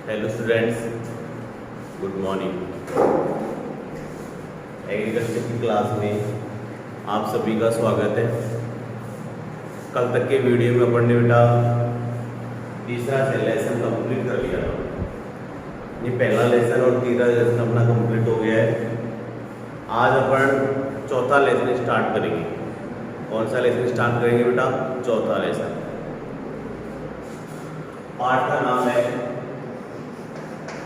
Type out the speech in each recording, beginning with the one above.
Hello students, good morning. Agriculture की class में आप सभी का स्वागत है। कल तक के वीडियो में अपन ने बेटा तीसरा से लेसन कंप्लीट कर लिया था। ये पहला लेसन और तीसरा लेसन अपना कंप्लीट हो गया है। आज अपन चौथा लेसन स्टार्ट करेंगे। कौन सा लेसन स्टार्ट करेंगे बेटा? चौथा लेसन। पाठ का नाम है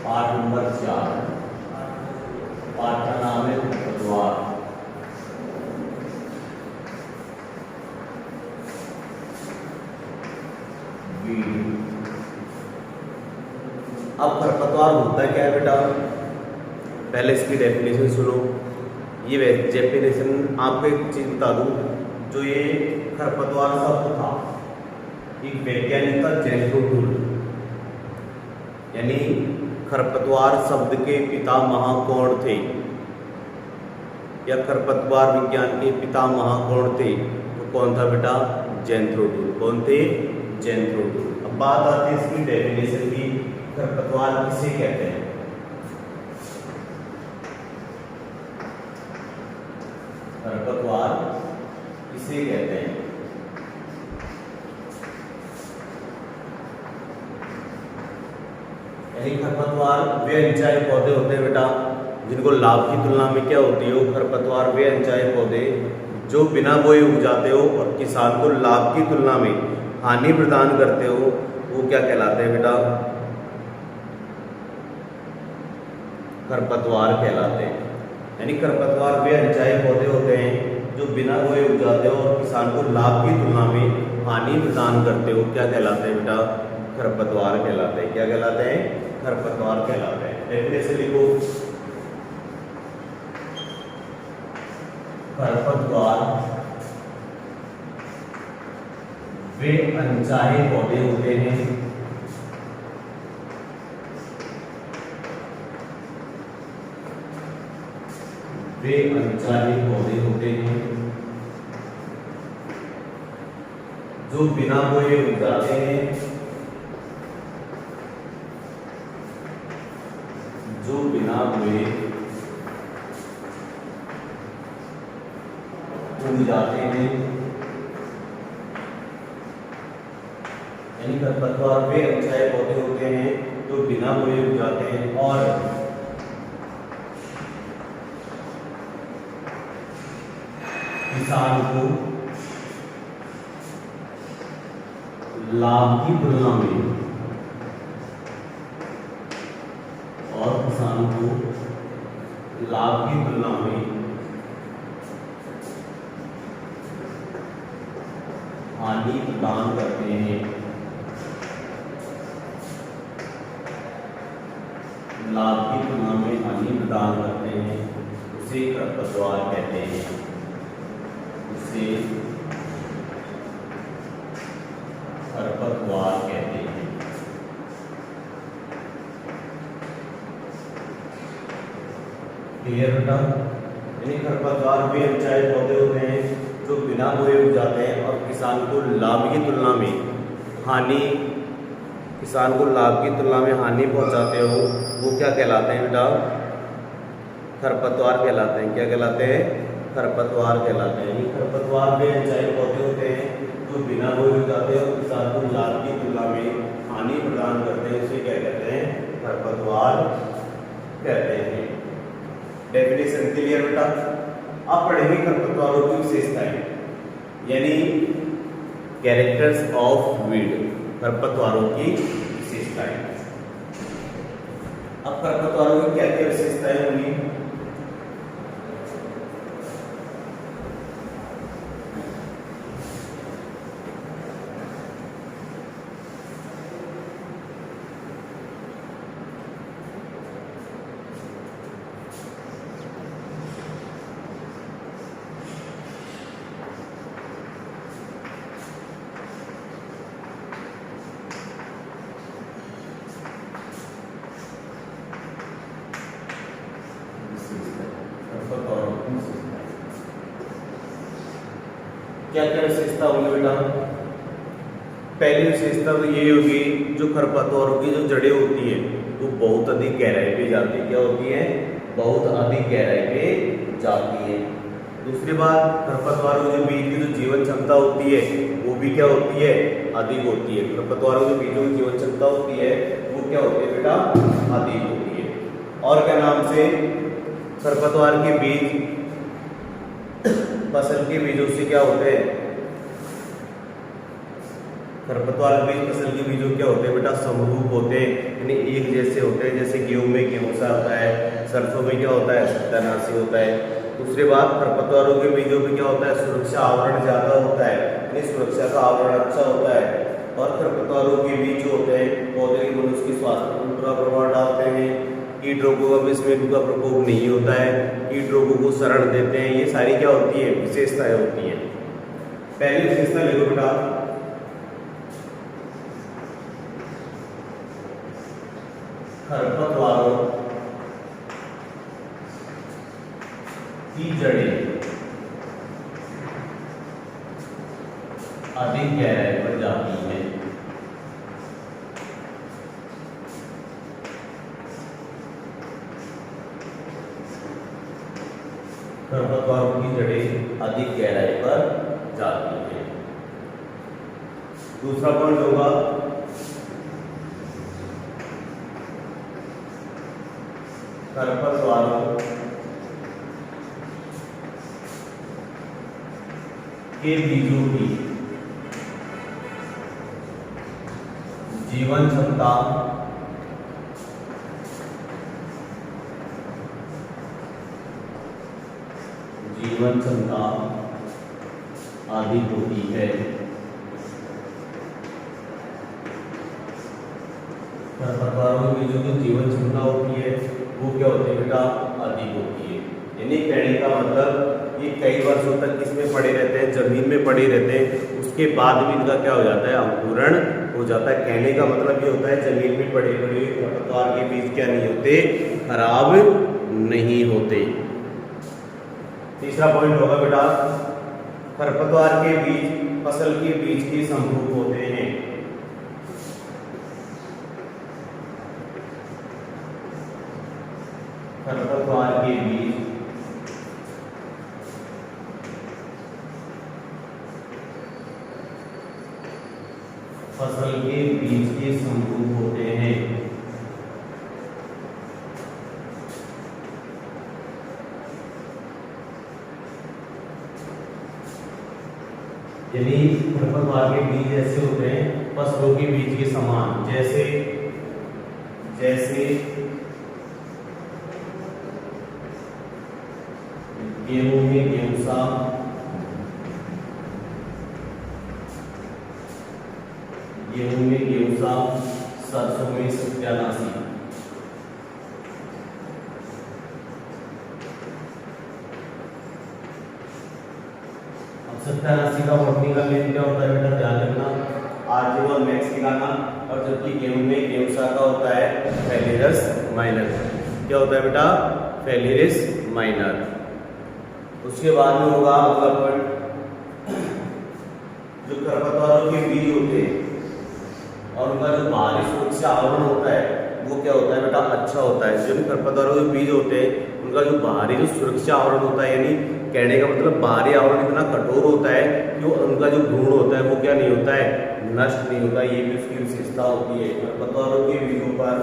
पाठ नंबर 4। पाठ का नाम है खरपतवार। अब खरपतवार होता क्या है बेटा? पहले इसकी डेफिनेशन सुनो। ये डेफिनेशन आपको एक चीज बता दूं, जो ये खरपतवार शब्द था एक वैज्ञानिक था जेंथ्रोटूल, यानी खरपतवार शब्द के पितामह कौन थे या खरपतवार विज्ञान के पितामह कौन थे? तो कौन था बेटा? जेंथ्रोटूल। कौन थे? जेंथ्रोटूल। अब बात आती है इसकी डेफिनेशन की, खरपतवार किसे कहते हैं? खरपतवार किसे कहते हैं? यानी खरपतवार वे अनचाहे पौधे होते हैं बेटा जिनको लाभ की तुलना में क्या होती हो? खरपतवार वे अनचाहे पौधे जो बिना बोए उग जाते हो और किसान को लाभ की तुलना में हानि प्रदान करते हो, वो क्या कहलाते हैं बेटा? खरपतवार कहलाते हैं। यानी खरपतवार वे अनचाहे पौधे होते हैं जो बिना बोए उग जाते हो और किसान को लाभ की तुलना में हानि प्रदान करते हो, क्या कहलाते हैं बेटा? खरपतवार कहलाते हैं। क्या कहलाते हैं? खरपतवार कहलाते हैं। डेफिनेशन लिखो। खरपतवार वे अनचाहे पौधे होते हैं वे अनचाहे पौधे होते हैं जो बिना बोए उग जाते हैं, जो बिना बोए उग जाते हैं। यानी खरपतवार वे अनचाहे पौधे होते हैं जो बिना बोए उग जाते हैं और किसान को लाभ की तुलना में लाभ की तुलना में हानि प्रदान करते हैं। लाभ की तुलना में हानि प्रदान करते हैं, उसे खरपतवार कहते हैं। उसे खरपतवार कहते हैं। क्लियर बेटा? यानी खरपतवार वे अनचाहे पौधे होते हैं जो बिना बोए उग जाते हैं और किसान को लाभ की तुलना में हानि पहुंचाते हो, वो क्या कहलाते हैं बेटा? खरपतवार कहलाते हैं। क्या कहलाते हैं? खरपतवार कहलाते हैं। खरपतवार वे अनचाहे पौधे होते हैं जो बिना बोए उग जाते हैं और किसान को लाभ की तुलना में हानि प्रदान करते हैं, उसे क्या कहते हैं? खरपतवार कहते हैं। डेफिनेशन क्लियर बेटा? अब पढ़ेंगे खरपतवारों की विशेषताएं, यानी कैरेक्टर्स ऑफ वीड। खरपतवारों की विशेषताएं। अब खरपतवारों की क्या क्या विशेषताएं होंगी? क्या क्या विशेषता होंगी बेटा? पहली विशेषता तो ये होगी जो खरपतवारों की जो जड़ें होती है वो बहुत अधिक गहराई पे जाती है। क्या होती है? बहुत अधिक गहराई पे जाती है। दूसरी बात, खरपतवारों के बीज की जो जीवन क्षमता होती है वो भी क्या होती है? अधिक होती है। खरपतवारों के बीजों की जीवन क्षमता होती है वो क्या होती है बेटा? अधिक होती है। और क्या नाम से? खरपतवार के बीज फसल के बीजों से क्या होते हैं? खरपतवार के बीज फसल के बीजों क्या होते हैं बेटा? समरूप होते हैं, यानी एक जैसे होते हैं। जैसे गेहूं में गेहूं सा होता है, सरसों में क्या होता है? सत्यानाशी होता है। दूसरी बात, खरपतवारों के बीजों में क्या होता है? सुरक्षा आवरण ज्यादा होता है, यानी सुरक्षा का आवरण अच्छा होता है। और खरपतवारों के बीज जो होते हैं पौधे के मनुष्य के स्वास्थ्य पर बुरा प्रभाव डालते हैं। कीट रोगों का इसमें इनका प्रकोप नहीं होता है, कीट रोगों को शरण देते हैं। ये सारी क्या होती है? विशेषताएं होती है। पहली विशेषता लिखो बेटा, खरपतवारों की जड़ें अधिक गहराई पर जाती है। खरपतवारों की जड़ें अधिक गहराई पर जाती है। दूसरा पॉइंट होगा, खरपतवारों के बीजों की जीवन क्षमता अधिक होती है। खरपतवारों के बीजों की जीवन क्षमता होती है वो क्या होती है बेटा? अधिक होती है। यानी कहने का मतलब ये कई वर्षों तक किसमें पड़े रहते हैं? जमीन में पड़े रहते हैं। उसके बाद भी इनका क्या हो जाता है? अंकुरण हो जाता है। कहने का मतलब ये होता है जमीन में पड़े पड़े खरपतवार के बीज क्या नहीं होते? खराब नहीं होते। तीसरा पॉइंट होगा बेटा, खरपतवार के बीज फसल के बीज के समरूप होते हैं। खरपतवार के बीज फसल के बीज के समरूप होते हैं। यानी खरपतवार के बीज ऐसे होते हैं फसलों के बीज के समान। जैसे गेहूं में गेहूंसा, सरसों में सत्यानाशी। सत्यानाशी का बॉटनी का नेम क्या होता है बेटा? ध्यान रखना, आरजी और मैक्स निकालना। और जबकि गेहूं में गेहूंसा का होता है फेलिरस माइनर। क्या होता है बेटा? फेलिरस माइनर। उसके बाद में होगा अगला पॉइंट, जो खरपतवारों के बीज होते हैं और उनका जो बाहरी सुरक्षा आवरण होता है वो क्या होता है बेटा? अच्छा होता है। जो भी खरपतवारों के बीज होते हैं उनका जो बाहरी जो सुरक्षा आवरण होता है, यानी कहने का मतलब बाहरी आवरण इतना कठोर होता है कि वो उनका जो गुण होता है वो क्या नहीं होता है? नष्ट नहीं होता। ये भी उसकी विशेषता होती है। खरपतवारों के बीजों पर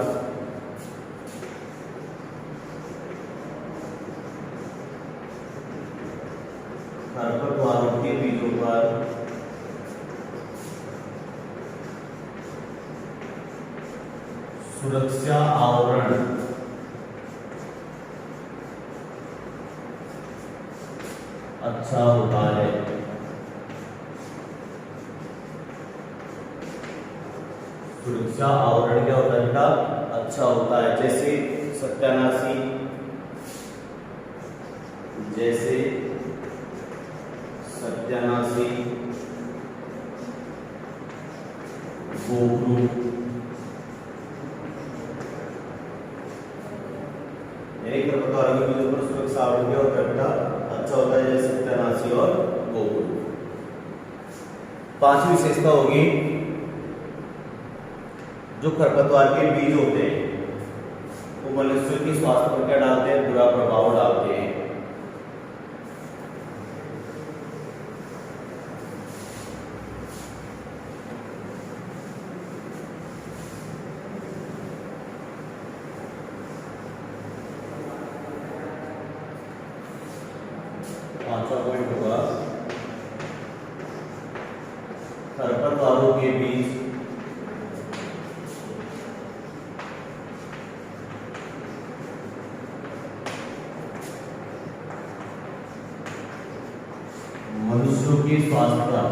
सुरक्षा आवरण अच्छा होता है। सुरक्षा आवरण क्या होता है बेटा? अच्छा होता है। जैसे सत्यानाशी, गोखरू, यानी खरपतवारों के बीजों पर सुरक्षा आवरण क्या होता है बेटा? अच्छा होता है। जैसे सत्यानाशी और गोखरू। पांचवी विशेषता होगी जो खरपतवार के बीज होते हैं वो मनुष्य की स्वास्थ्य पर क्या डालते हैं, बुरा प्रभाव डालते हैं। पांचवा पॉइंट होगा खरपतवारों के बीज मनुष्यों के स्वास्थ्य पर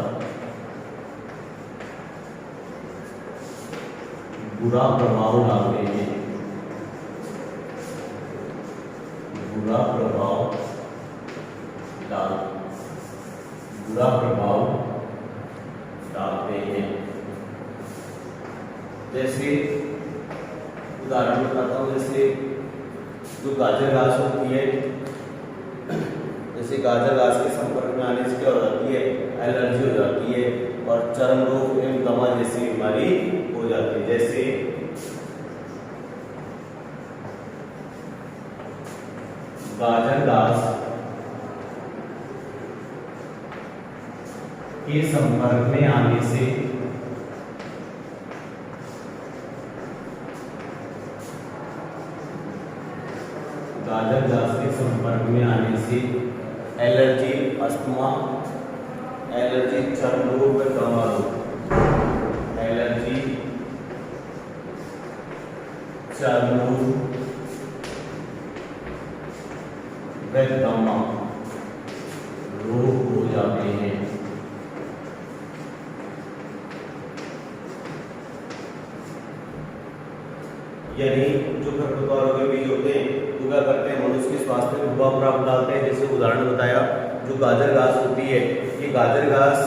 बुरा प्रभाव डालते हैं, बुरा प्रभाव डालते हैं। जैसे उदाहरण बताता हूँ, जैसे जो गाजर घास होती है, जैसे गाजर घास के संपर्क में आने से क्या हो जाती है, एलर्जी हो जाती है और चर्म रोग एवं दमा जैसी बीमारी हो जाती है। जैसे गाजर घास के संपर्क में आने से गाजर घास के संपर्क में आने से एलर्जी, अस्थमा, एलर्जी, चर्म रोग व दमा रोग, एलर्जी, चर्म रोग व दमा रोग हो जाते हैं। यानी जो खरपतवारों के बीज होते हैं वो क्या करते हैं, मनुष्य के स्वास्थ्य में बुरा प्रभाव डालते हैं। जैसे उदाहरण बताया, जो गाजर घास होती है, ये गाजर घास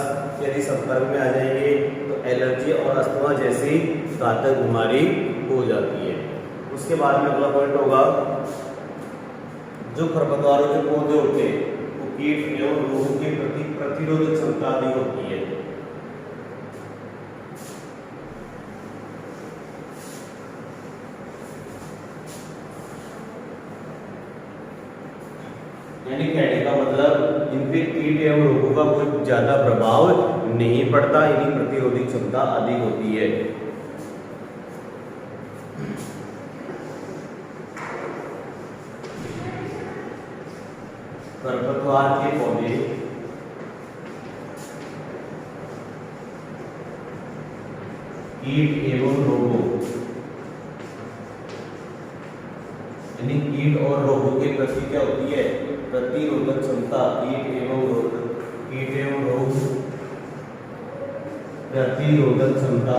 यदि संपर्क में आ जाएंगे तो एलर्जी और अस्थमा जैसी घातक बीमारी हो जाती है। उसके बाद में अगला पॉइंट होगा, जो खरपतवारों के पौधे होते हैं वो कीट एवं रोगों के प्रति प्रतिरोधक क्षमता अधिक होती है। यानी कहने का मतलब इन पे कीट एवं रोगों का कोई ज्यादा प्रभाव नहीं पड़ता, इनकी प्रतिरोधक क्षमता अधिक होती है। खरपतवार के पौधे कीट एवं रोगों, यानी कीट और रोगों के प्रति क्या होती है, प्रतिरोधक क्षमता। कीट एवं रोग प्रतिरोधक क्षमता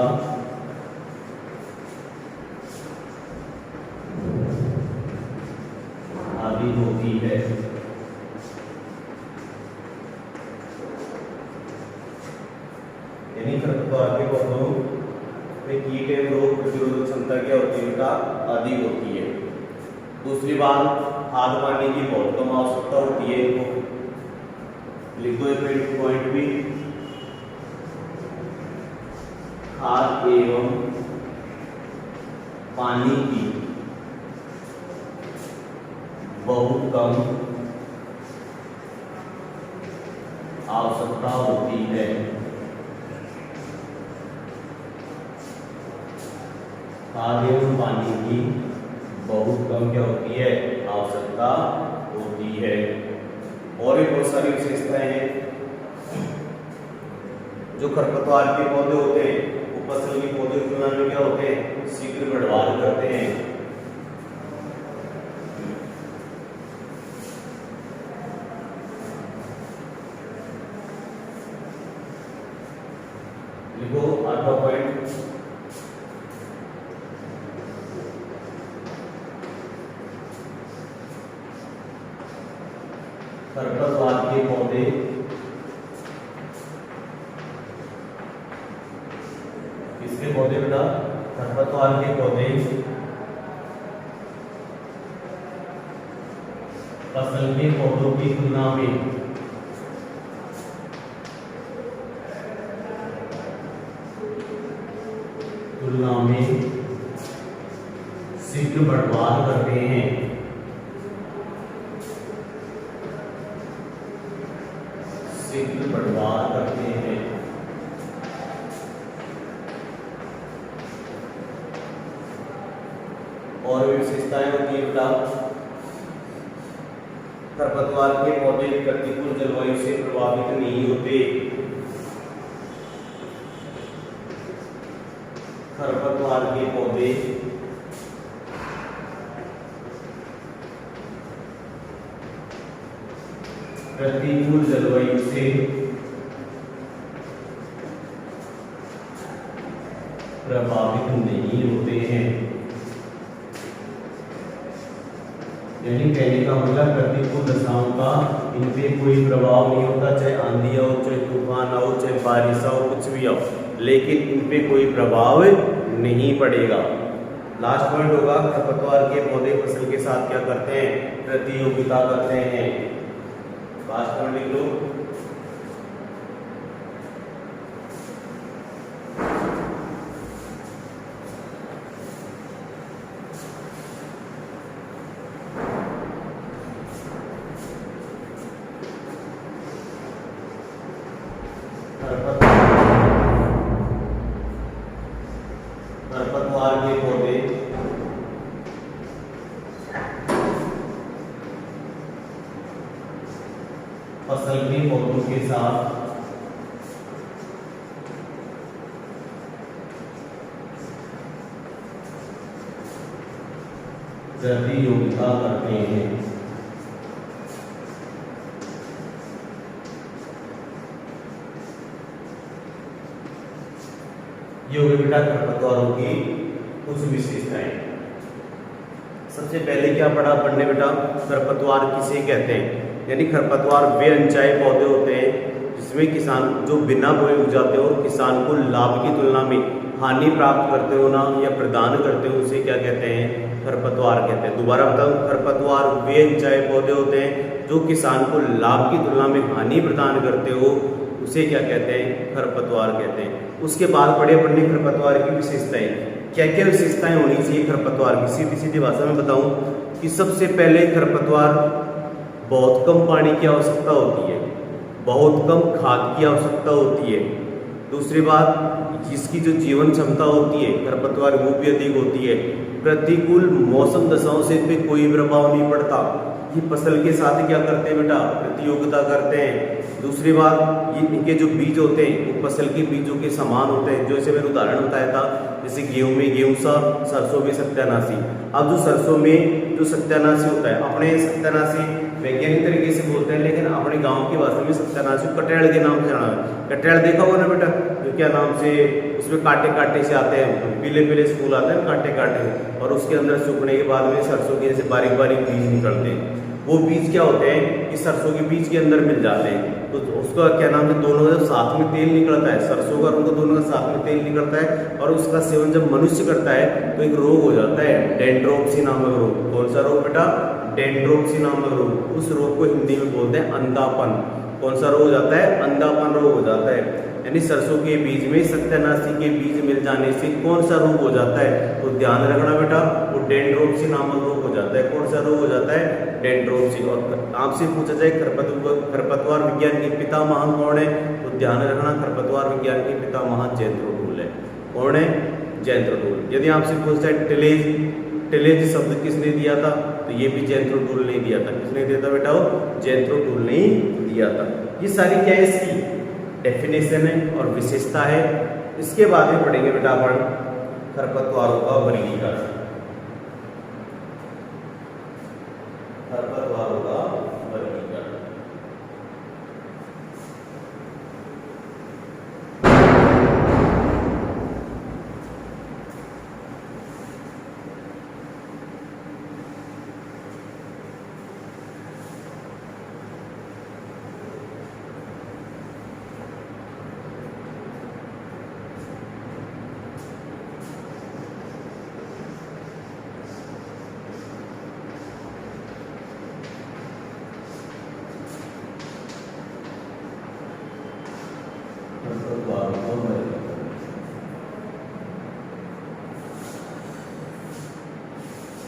आदि होती है। यानी खरपतवार के पौधों में कीट एवं रोग प्रतिरोधक क्षमता क्या होती है, उनका अधिक होती है। दूसरी बात, खाद पानी की बहुत कम आवश्यकता होती है इनको, लिखो एक पॉइंट भी, खाद एवं पानी की बहुत कम आवश्यकता होती है। खाद एवं पानी की बहुत कम क्या होती है, आवश्यकता होती है। और भी बहुत सारी विशेषताएं हैं। जो खरपतवार के पौधे होते हैं वो फसल के पौधे की तुलना में क्या होते हैं, शीघ्र बढ़वार करते हैं। लिखो 8वां पॉइंट, खरपतवार के पौधे किसके पौधे बेटा, खरपतवार के पौधे फसल के पौधों की तुलना में शीघ्र बढ़वार करते हैं, शीघ्र बढ़वार करते हैं। और भी विशेषताएं होती है बेटा, खरपतवार के पौधे प्रतिकूल जलवायु से प्रभावित नहीं होते। खरपतवार के पौधे प्रतिकूल जलवायु से प्रभावित नहीं होते हैं। यानी कहने का मतलब प्रतिकूल दशाओं का इन पे कोई प्रभाव नहीं होता, चाहे आंधी आओ, चाहे तूफान आओ, चाहे बारिश आओ, कुछ भी आओ, लेकिन इन पे कोई प्रभाव नहीं पड़ेगा। लास्ट पॉइंट होगा, खरपतवार के पौधे फसल के साथ क्या करते हैं, प्रतियोगिता करते हैं। लास्ट पॉइंट लिख लो। खरपतवार के पौधे फसल के पौधों के साथ प्रतियोगिता करते हैं। ये हो गई बेटा खरपतवारों की कुछ विशेषताएं। सबसे पहले क्या पढ़ने बेटा, खरपतवार किसे कहते हैं। यानी खरपतवार वे अनचाहे पौधे होते हैं जिसमें किसान जो बिना बोए उग जाते हो और किसान को लाभ की तुलना में हानि प्राप्त करते हो ना या प्रदान करते हो, उसे क्या कहते हैं, खरपतवार कहते हैं। दोबारा बताऊं, खरपतवार वे अनचाहे पौधे होते हैं जो किसान को लाभ की तुलना में हानि प्रदान करते हो, उसे क्या कहते हैं, खरपतवार कहते हैं। उसके बाद पढ़ने खरपतवार की विशेषताएं। क्या क्या विशेषताएं होनी चाहिए खरपतवार की, सीधी सीधी भाषा में बताऊं कि सबसे पहले खरपतवार बहुत कम पानी की आवश्यकता होती है, बहुत कम खाद की आवश्यकता होती है। दूसरी बात, इसकी जो जीवन क्षमता होती है खरपतवार वो भी अधिक होती है। प्रतिकूल मौसम दशाओं से पे कोई प्रभाव नहीं पड़ता। ये फसल के साथ क्या करते हैं बेटा, प्रतियोगिता करते हैं। दूसरी बात, ये इनके जो बीज होते हैं वो फसल के बीजों के समान होते हैं। जैसे मैंने उदाहरण बताया था, जैसे गेहूं में गेहूं सा, सरसों में सत्यानाशी। अब जो सरसों में जो सत्यानाशी होता है, अपने सत्यानाशी वैज्ञानिक तरीके से बोलते हैं, लेकिन अपने गांव की भाषा में सत्यानाशी कटेड़ के नाम से जाना है। कटेड़ देखा होगा ना बेटा, जो क्या नाम से उसमें कांटे कांटे से आते हैं, पीले पीले फूल आते हैं कांटे कांटे, और उसके अंदर सूखने के बाद में सरसों के जैसे बारीक बारीक बीज निकलते हैं। वो बीज क्या होते हैं कि सरसों के बीज के अंदर मिल जाते हैं, तो उसका क्या नाम है, दोनों का साथ में तेल निकलता है, सरसों का उनका दोनों का साथ में तेल निकलता है, और उसका सेवन जब मनुष्य करता है तो एक रोग हो जाता है, डेंड्रोप्सी नामक रोग। कौन सा रोग बेटा, डेंड्रोप्सी नामक रोग। उस रोग को हिंदी में बोलते हैं अंधापन। कौन सा रोग हो जाता है, अंधापन रोग हो जाता है। यानी सरसों के बीज में सत्यानाशी के बीज मिल जाने से कौन सा रोग हो जाता है, तो ध्यान रखना बेटा, वो डेंड्रोप्सी नामक रोग हो जाता है। कौन सा रोग हो जाता है, डेंड्रोप्सी। और आपसे पूछा जाए खरपतवार विज्ञान के पितामह कौन है, तो ध्यान रखना खरपतवार विज्ञान के पितामह जैंथ्रोटूल है। कौन है, जैंथ्रोटूल। यदि आपसे पूछा जाए टिलेज, टिलेज शब्द किसने दिया था, तो ये भी जैंथ्रोटूल ने दिया था। किसने दिया था बेटा, वो जैंथ्रोटूल ने दिया था। ये सारी क्या है, इसकी डेफिनेशन है और विशेषता है। इसके बाद में पढ़ेंगे बेटा अपन खरपतवारों का वर्गीकरण। खरपतवारों का वर्गीकरण।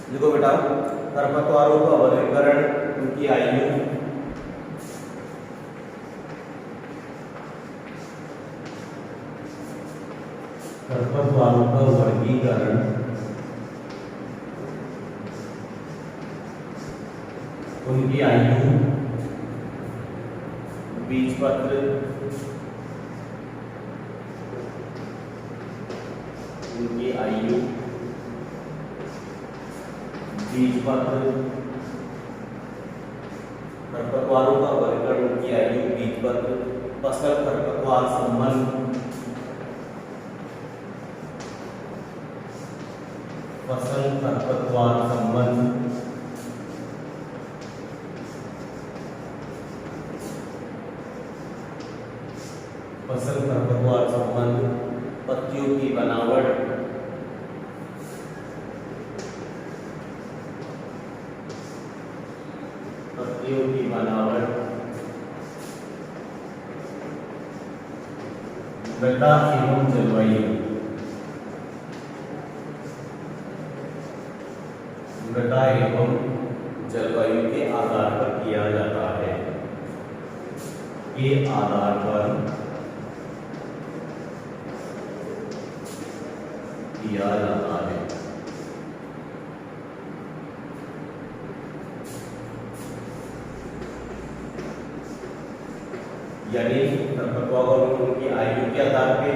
देखो बेटा, खरपतवारों का वर्गीकरण, उनकी आयु, खरपतवारों का वर्गीकरण, उनकी आयु, बीजपत्र, उनकी आयु, बीजपत्र, खरपतवारों का वर्गीकरण, उनकी आयु, बीजपत्र, फसल खरपतवार संबंध, फसल खरपतवार संबंध, फसल खरपतवार संबंध, पत्तियों की बनावट, पत्तियों की बनावट, मृदा एवं जलवायु, मृदा एवं जलवायु के आधार पर किया जाता है, के आधार पर किया जाता है। यानी खरपतवार उनकी आयु के आधार पे,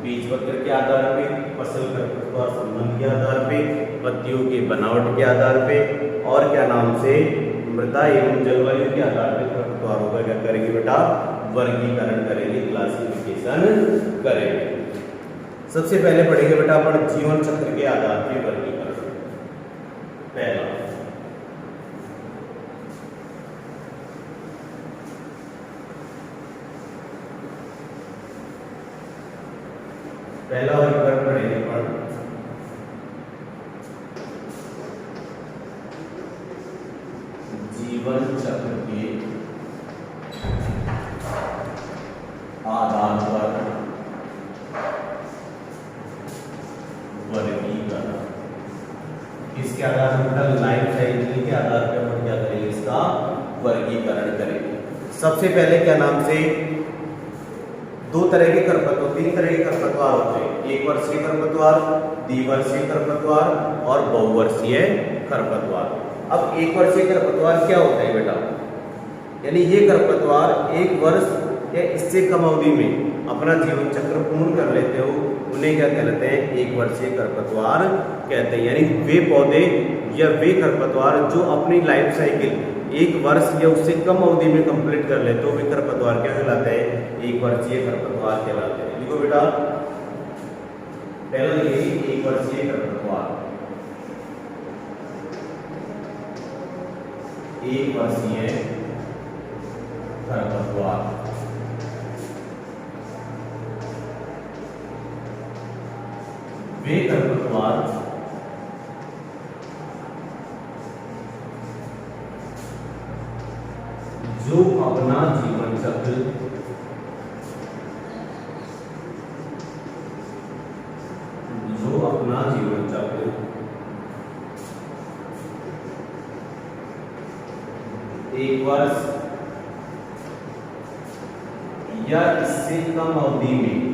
बीजपत्र के आधार पे, फसल खरपतवार संबंध के आधार पे, पत्तियों की बनावट के आधार पे, और क्या नाम से, मृदा एवं जलवायु के आधार पे खरपतवारों का क्या करेंगे बेटा, वर्गीकरण करेंगे, क्लासिफिकेशन करेंगे। सबसे पहले पढ़ेंगे बेटा अपन जीवन चक्र के आधार पे वर्गीकरण। पहला, पहला वर्गीकरण पढ़ेंगे अपन जीवन चक्र के आधार पर वर्गीकरण। किसके आधार पर, लाइफ साइकिल के आधार पर हम क्या करेंगे, इसका वर्गीकरण करेंगे। सबसे पहले क्या नाम से, दो तरह के खरपतवार, तीन तरह के खरपतवार होते हैं, एक वर्षीय खरपतवार, द्विवर्षीय खरपतवार और बहुवर्षीय खरपतवार। अब एक वर्षीय खरपतवार क्या होता है बेटा, यानी ये खरपतवार एक वर्ष या इससे कम अवधि में अपना जीवन चक्र पूर्ण कर लेते हो, उन्हें क्या कहते हैं, एक वर्षीय खरपतवार कहते हैं। यानी वे पौधे या वे खरपतवार जो अपनी लाइफ साइकिल एक वर्ष या उससे कम अवधि में कंप्लीट कर लेते हो, वे खरपतवार क्या कहलाते हैं, एक वर्षीय खरपतवार कहलाते हैं। देखो बेटा, पहला ये एक वर्षीय खरपतवार, एक वर्षीय खरपतवार, वे खरपतवार जो अपना जीवन चक्र एक वर्ष या इससे कम अवधि में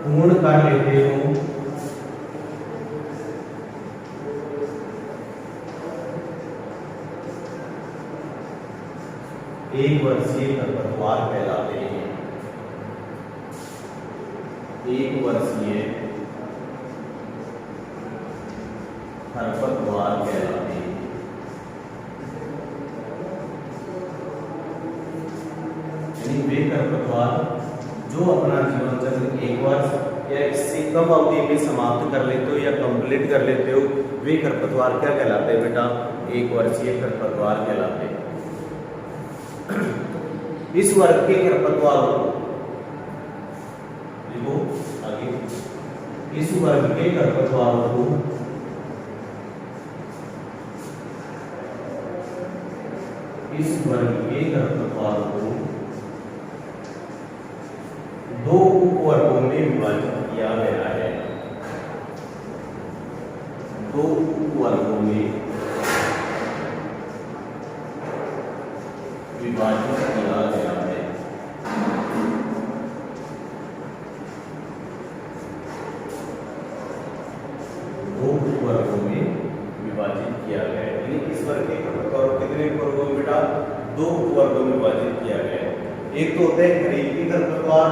पूर्ण कर लेते हो, एक वर्षीय खरपतवार कहलाते हैं। एक वर्षीय खरपतवार कहलाते हैं। यानी वे खरपतवार जो अपना जीवन चक्र एक वर्ष या इससे कम अवधि में समाप्त कर लेते हो या कंप्लीट कर लेते हो, वे खरपतवार क्या कहलाते हैं बेटा, एक वर्षीय खरपतवार कहलाते हैं। इस वर्ग के खरपतवारों को देखो आगे, इस वर्ग के खरपतवारों को में विभाजित किया गया है। 2 उपवर्गों में विभाजित किया गया है। वर्गों में विभाजित किया गया है। यानी इस वर्ग के खरपतवार कितने वर्गों में बेटा? 2 वर्गों में विभाजित किया गया है। एक तो होते हैं खरीफ के खरपतवार,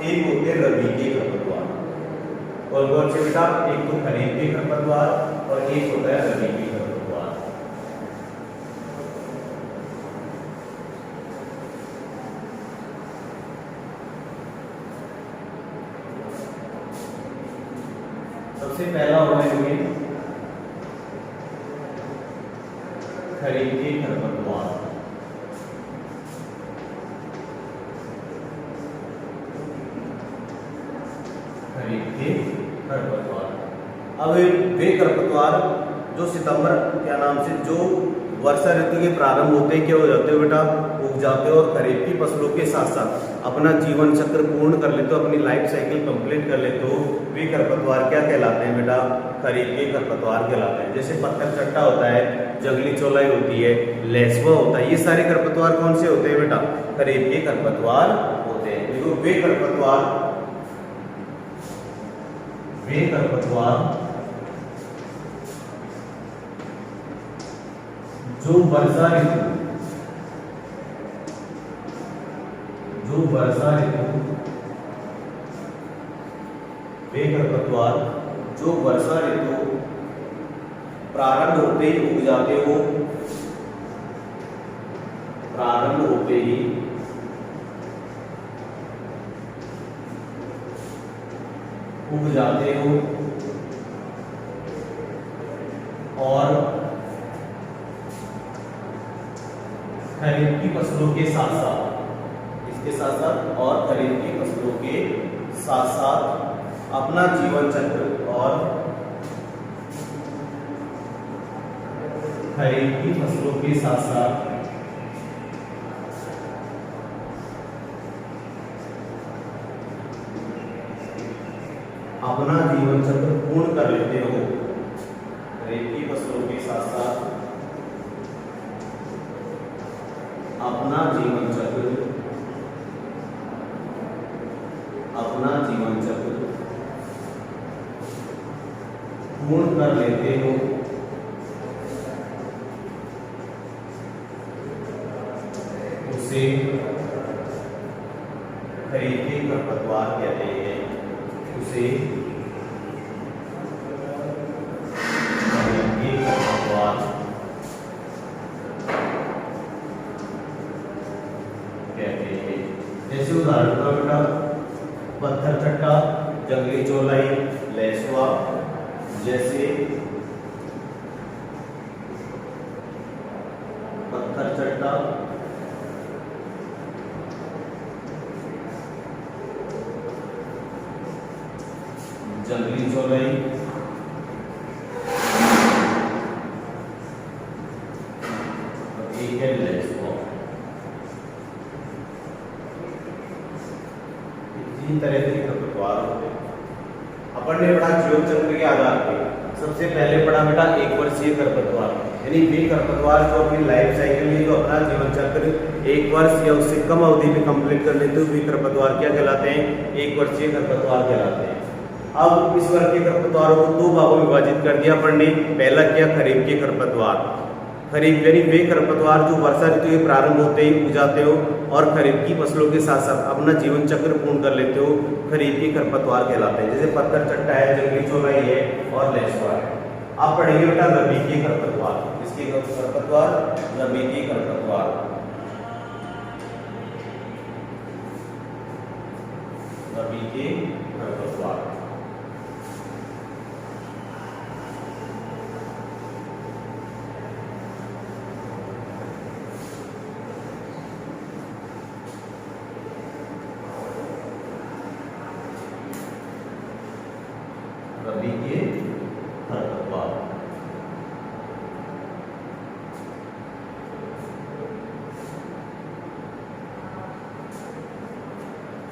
एक होते हैं रबी के खरपतवार। और कौन से बेटा? एक तो खरीफ के खरपतवार और एक होता है रबी के खरपतवार। सबसे पहला होगा इसमें खरीफ के खरपतवार। खरीफ के खरपतवार। अब वे खरपतवार जो सितंबर क्या नाम से जो वर्षा ऋतु के प्रारंभ होते हैं क्या हो जाते हो बेटा? उग जाते हो और खरीफ की फसलों के साथ साथ अपना जीवन चक्र पूर्ण कर लेते हो, अपनी लाइफ साइकिल कंप्लीट कर लेते हो। वे खरपतवार क्या कहलाते हैं बेटा? खरीफ के खरपतवार कहलाते हैं। जैसे पत्थर चट्टा होता है, जंगली चौलाई होती है, लेसवा होता है, ये सारे खरपतवार कौन से होते हैं बेटा? खरीफ के खरपतवार होते हैं। देखो वे खरपतवार जो वर्षा ऋतु वे खरपतवार जो वर्षा ऋतु प्रारंभ होते ही उग जाते हो, प्रारंभ होते ही उग जाते हो और खरीफ की फसलों के साथ साथ इसके साथ साथ और खरीफ की फसलों के साथ साथ अपना जीवन चक्र और खरीफ की फसलों के साथ साथ अपना जीवन चक्र पूर्ण कर लेते हो। खरीफ की फसलों के साथ साथ अपना जीवन चक्र पूर्ण कर लेते हो। उसे खरीफ के खरपतवार कहते हैं। उसे खरीफ के खरपतवार कहते हैं। जैसे उदाहरण का बेटा पत्थर चट्टा, जंगली चौलाई, लेसवा जैसे पत्थर चट्टा, जंगली चौलाई, एक है लेसवा। तीन तरह के खरपतवार होते हैं। अपन ने पढ़ा जीवन चक्र के आधार पे। सबसे पहले पढ़ा बेटा 1 वर्षीय खरपतवार, यानी वे खरपतवार जो अपनी लाइफ साइकिल में जो अपना जीवन चक्र 1 वर्ष या उससे कम अवधि में कंप्लीट कर लेते हो, वे खरपतवार क्या कहलाते हैं? 1 वर्षीय खरपतवार कहलाते हैं। अब इस वर्ग के खरपतवारों को 2 भागों में विभाजित कर दिया अपन ने। पहला क्या? खरीफ के खरपतवार। खरीफ यानी वे खरपतवार जो वर्षा ऋतु के प्रारंभ होते ही उग जाते हो और खरीफ की फसलों के साथ साथ अपना जीवन चक्र पूर्ण कर लेते हो, खरीफ के खरपतवार कहलाते हैं। जैसे पत्थर चट्टा है, जंगली चौलाई है और लेसवा है। आप पढ़ेंगे बेटा रबी के खरपतवार। इसके खरपतवार रबी के खरपतवार। रबी के खरपतवार रबी के खरपतवार।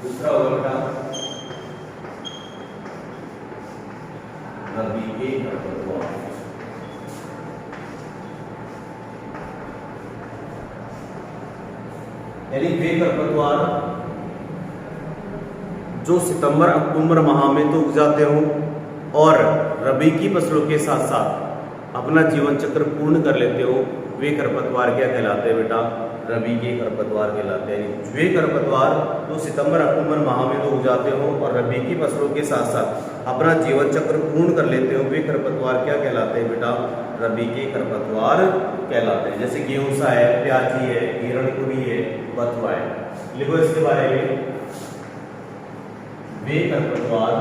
दूसरा होगा बेटा रबी के खरपतवार। यानी वे खरपतवार जो सितंबर अक्टूबर माह में तो उग जाते हो और रबी की फसलों के साथ साथ अपना जीवन चक्र पूर्ण कर लेते हो, वे खरपतवार क्या कहलाते हैं बेटा? रबी के खरपतवार कहलाते हैं। वे खरपतवार जो सितंबर अक्टूबर माह में तो उग जाते हो और रबी की फसलों के साथ साथ अपना जीवन चक्र पूर्ण कर लेते हो, वे खरपतवार क्या कहलाते हैं बेटा? रबी के खरपतवार कहलाते हैं। जैसे गेहूं सा है, प्याजी है, हिरणकुरी है, बथुआ है। लिखो इसके बारे में। वे खरपतवार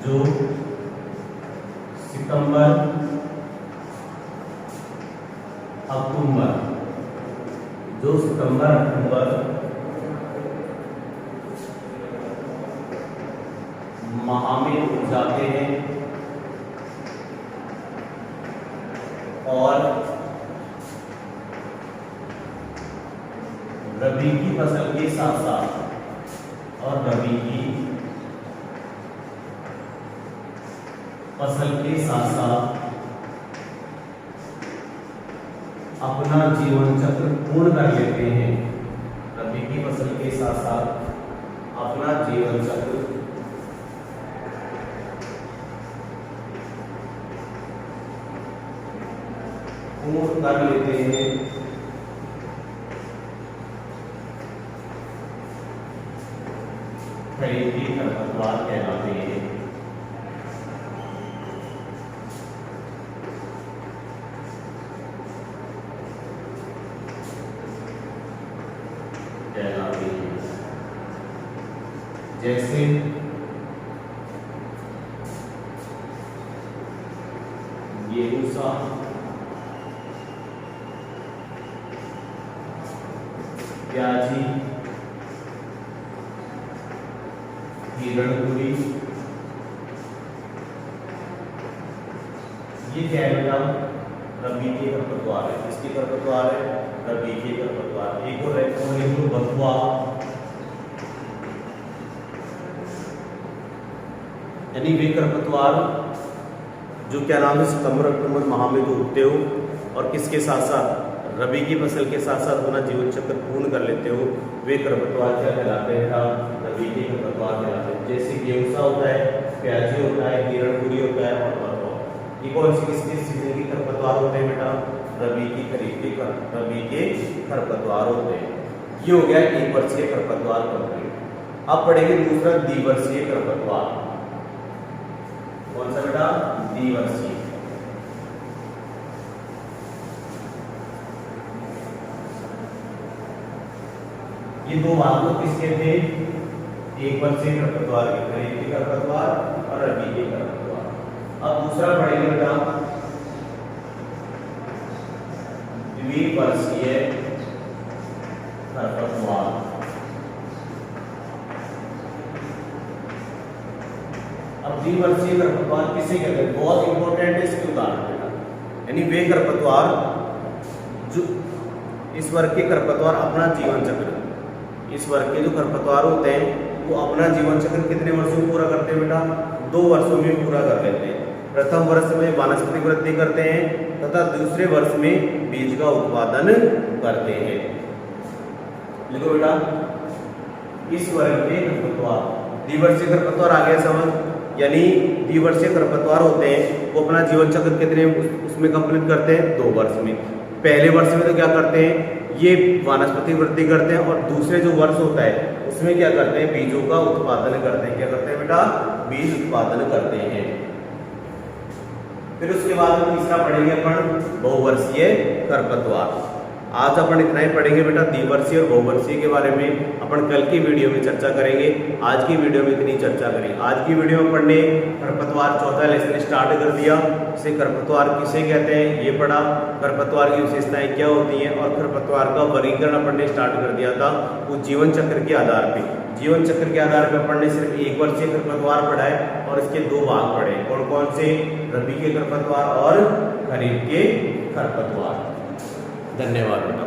जो सितंबर अक्टूबर माह में उग जाते हैं और रबी की फसल के साथ साथ अपना जीवन चक्र पूर्ण कर लेते हैं। रबी की फसल के साथ साथ अपना जीवन चक्र पूर्ण कर लेते हैं। खरीफ के खरपतवार कहलाते हैं। जैसे गेहूं सा, प्याजी, हिरणकुरी, ये क्या है बेटा? रबी के खरपतवार है। किसके खरपतवार है? रबी के खरपतवार। एक और है बथुआ, यानी वे खरपतवार जो क्या नाम है? सितंबर अक्टूबर माह में तो उगते हो और किसके साथ साथ रबी की फसल के साथ साथ अपना जीवन चक्र पूर्ण कर लेते हो, वे खरपतवार क्या कहलाते हैं? रबी के खरपतवार कहलाते हैं। जैसे गेहूं सा होता है, प्याजी होता है, हिरणकुरी होता है और बथुआ। ये कौन सी किसके सीजन के खरपतवार होते हैं बेटा? रबी की खरीफ के रबी के खरपतवार होते हैं। ये हो गया एक वर्षीय खरपतवार कंप्लीट। अब पढ़ेंगे दूसरा द्विवर्षीय खरपतवार। कौन सा बेटा? द्विवर्षीय। ये दो भाग तो किसके थे? एक वर्षीय खरपतवार के, खरीफ के खरपतवार और रबी के खरपतवार। अब दूसरा पढ़ेंगे बेटा द्विवर्षीय खरपतवार। अब द्विवर्षीय खरपतवार किसे कहते हैं? बहुत इंपॉर्टेंट है इसके उदाहरण बेटा। यानी वे खरपतवार जो इस वर्ग के खरपतवार अपना जीवन चक्र, इस वर्ग के जो खरपतवार होते हैं वो अपना जीवन चक्र कितने वर्षों में पूरा करते हैं बेटा? 2 वर्षों में पूरा कर लेते हैं। प्रथम वर्ष में वानस्पतिक वृद्धि करते हैं तथा दूसरे वर्ष में बीज का उत्पादन करते हैं। लिखो बेटा, इस वर्ग के खरपतवार द्विवर्षीय खरपतवार आ गया समझ। यानी द्विवर्षीय खरपतवार होते हैं वो अपना जीवन चक्र कितने उसमें कंप्लीट करते हैं? 2 वर्ष में। पहले वर्ष में तो क्या करते हैं? ये वानस्पतिक वृद्धि करते हैं और दूसरे जो वर्ष होता है उसमें क्या करते हैं? बीजों का उत्पादन करते हैं। क्या करते हैं बेटा? बीज उत्पादन करते हैं। फिर उसके बाद तीसरा पढ़ेंगे अपन बहुवर्षीय खरपतवार। आज अपन इतना ही पढ़ेंगे बेटा द्विवर्षीय और बहुवर्षीय के बारे में अपन कल की वीडियो में चर्चा करेंगे। आज की वीडियो में इतनी चर्चा करेंगे। आज की वीडियो में पढ़ने खरपतवार चौथा लेसन स्टार्ट कर दिया। इसे खरपतवार किसे कहते हैं ये पढ़ा, खरपतवार की विशेषताएं क्या होती हैं और खरपतवार का वर्गीकरण पढ़ने स्टार्ट कर दिया था वो जीवन चक्र के आधार पर। जीवन चक्र के आधार पर अपन ने सिर्फ 1 वर्षीय खरपतवार पढ़ा है और इसके 2 भाग पढ़े। कौन कौन से? रबी के खरपतवार और खरीफ के खरपतवार। धन्यवाद बेटा।